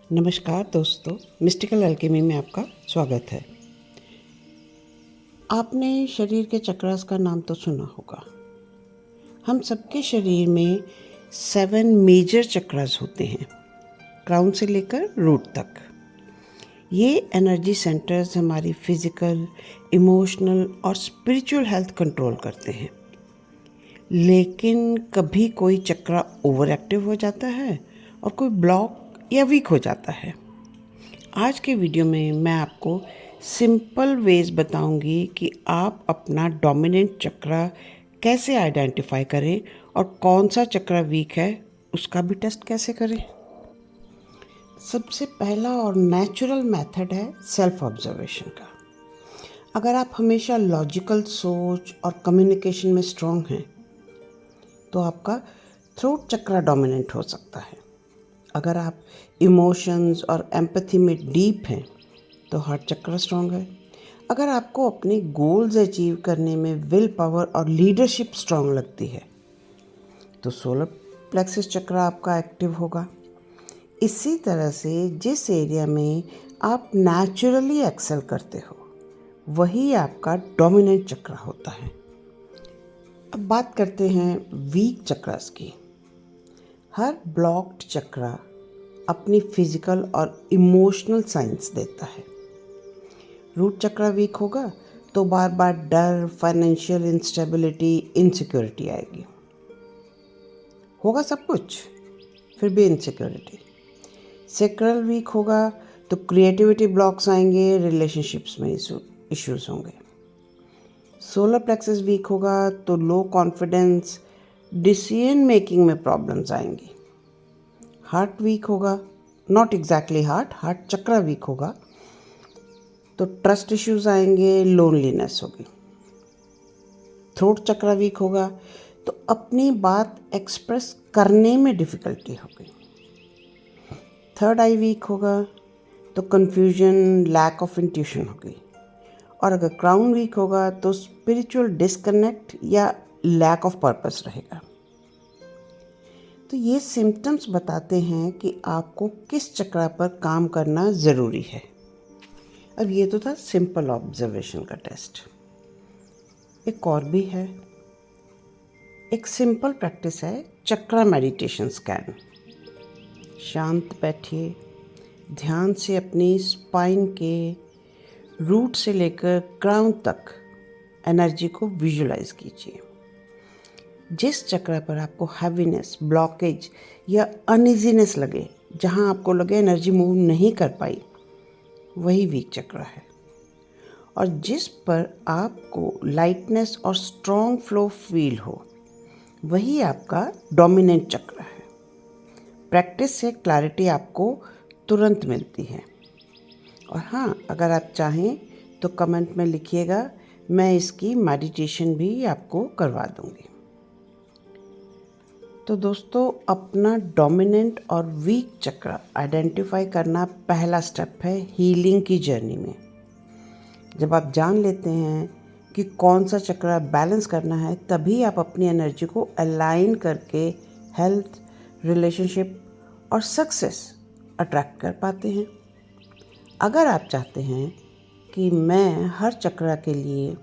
नमस्कार दोस्तों, mystical Alchemy में आपका स्वागत है। आपने शरीर के चक्रास का नाम तो सुना होगा। हम सबके शरीर में 7 मेजर चक्रास होते हैं, क्राउन से लेकर रूट तक। ये एनर्जी सेंटर्स हमारी फिजिकल, इमोशनल और स्पिरिचुअल हेल्थ कंट्रोल करते हैं। लेकिन कभी कोई चक्रा ओवर एक्टिव हो जाता है और कोई ब्लॉक या वीक हो जाता है। आज के वीडियो में मैं आपको सिंपल वेज बताऊंगी कि आप अपना डोमिनेंट चक्रा कैसे आइडेंटिफाई करें और कौन सा चक्रा वीक है उसका भी टेस्ट कैसे करें। सबसे पहला और नेचुरल मेथड है सेल्फ ऑब्जर्वेशन का। अगर आप हमेशा लॉजिकल सोच और कम्युनिकेशन में स्ट्रांग हैं तो आपका थ्रोट चक्रा डोमिनेंट हो सकता है। अगर आप इमोशंस और एम्पैथी में डीप हैं तो हार्ट चक्र स्ट्रांग है। अगर आपको अपने गोल्स अचीव करने में विल पावर और लीडरशिप स्ट्रांग लगती है तो सोलर प्लेक्सस चक्र आपका एक्टिव होगा। इसी तरह से जिस एरिया में आप नेचुरली एक्सेल करते हो वही आपका डोमिनेंट चक्र होता है। अब बात करते हैं वीक चक्रास की। हर ब्लॉक्ड चक्रा अपनी फिजिकल और इमोशनल साइंस देता है। रूट चक्रा वीक होगा तो बार बार डर, फाइनेंशियल इंस्टेबिलिटी, इनसिक्योरिटी आएगी। होगा सब कुछ फिर भी इनसिक्योरिटी। सेक्रल वीक होगा तो क्रिएटिविटी ब्लॉक्स आएंगे, रिलेशनशिप्स में इश्यूज होंगे। सोलर प्लेक्सस वीक होगा तो लो कॉन्फिडेंस, डिसीजन मेकिंग में प्रॉब्लम्स आएंगी। हार्ट वीक होगा, not exactly heart chakra weak होगा तो ट्रस्ट इश्यूज आएंगे, लोनलीनेस होगी। थ्रोट चक्रा वीक होगा तो अपनी बात एक्सप्रेस करने में डिफ़िकल्टी होगी। थर्ड आई वीक होगा तो कन्फ्यूजन, लैक ऑफ इंट्यूशन होगी। और अगर क्राउन वीक होगा तो स्पिरिचुअल डिस्कनेक्ट या लैक ऑफ पर्पस रहेगा। तो ये सिम्टम्स बताते हैं कि आपको किस चक्रा पर काम करना ज़रूरी है। अब ये तो था सिंपल ऑब्जर्वेशन का टेस्ट। एक और भी है, एक सिंपल प्रैक्टिस है चक्रा मेडिटेशन स्कैन। शांत बैठिए, ध्यान से अपनी स्पाइन के रूट से लेकर क्राउन तक एनर्जी को विजुलाइज कीजिए। जिस चक्र पर आपको हैवीनेस, ब्लॉकेज या अनइजीनेस लगे, जहां आपको लगे एनर्जी मूव नहीं कर पाई, वही वीक चक्र है। और जिस पर आपको लाइटनेस और स्ट्रॉन्ग फ्लो फील हो, वही आपका डोमिनेंट चक्र है। प्रैक्टिस से क्लैरिटी आपको तुरंत मिलती है। और हाँ, अगर आप चाहें तो कमेंट में लिखिएगा, मैं इसकी मेडिटेशन भी आपको करवा दूंगी। तो दोस्तों, अपना डोमिनेंट और वीक चक्र आइडेंटिफाई करना पहला स्टेप है हीलिंग की जर्नी में। जब आप जान लेते हैं कि कौन सा चक्र बैलेंस करना है, तभी आप अपनी एनर्जी को अलाइन करके हेल्थ, रिलेशनशिप और सक्सेस अट्रैक्ट कर पाते हैं। अगर आप चाहते हैं कि मैं हर चक्र के लिए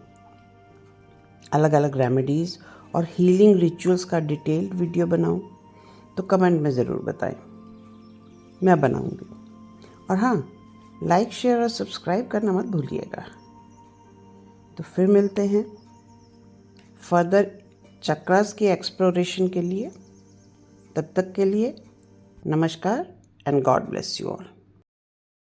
अलग अलग रेमेडीज़ और हीलिंग रिचुअल्स का डिटेल्ड वीडियो बनाऊं तो कमेंट में ज़रूर बताएं, मैं बनाऊंगी। और हाँ, लाइक, शेयर और सब्सक्राइब करना मत भूलिएगा। तो फिर मिलते हैं फर्दर चक्रास की एक्सप्लोरेशन के लिए। तब तक के लिए नमस्कार and God bless you all.